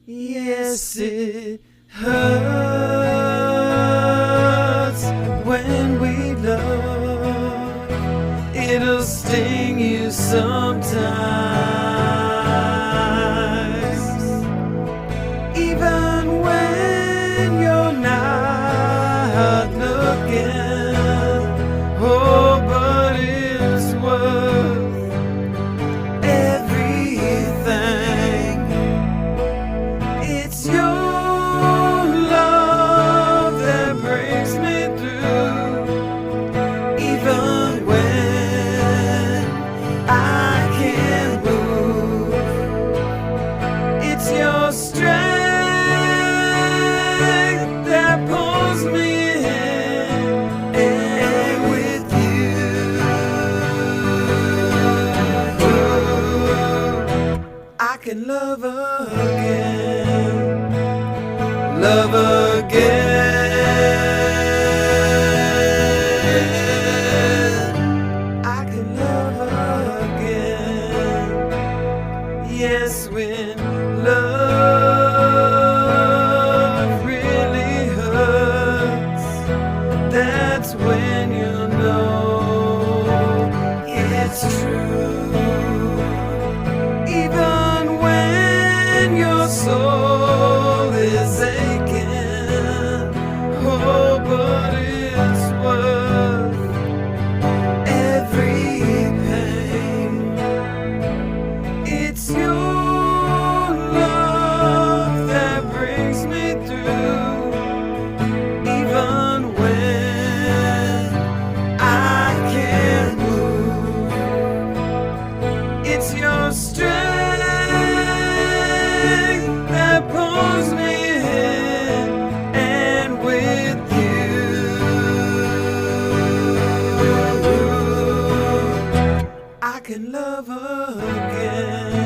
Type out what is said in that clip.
Yes, it hurts when we love. It'll sting you sometimes, even when you're not looking. Oh, but it's worth everything. It's your love that brings me through, even when I can't move. It's your strength that pulls me in, and with you I can love again. Love again. I can love again. Yes, when love really hurts, that's when you know it's true. Even when your soul is aching, oh, but it's worth every pain. It's your love that brings me through, even when I can't move. It's your strength that pulls me in, and with you I can love again.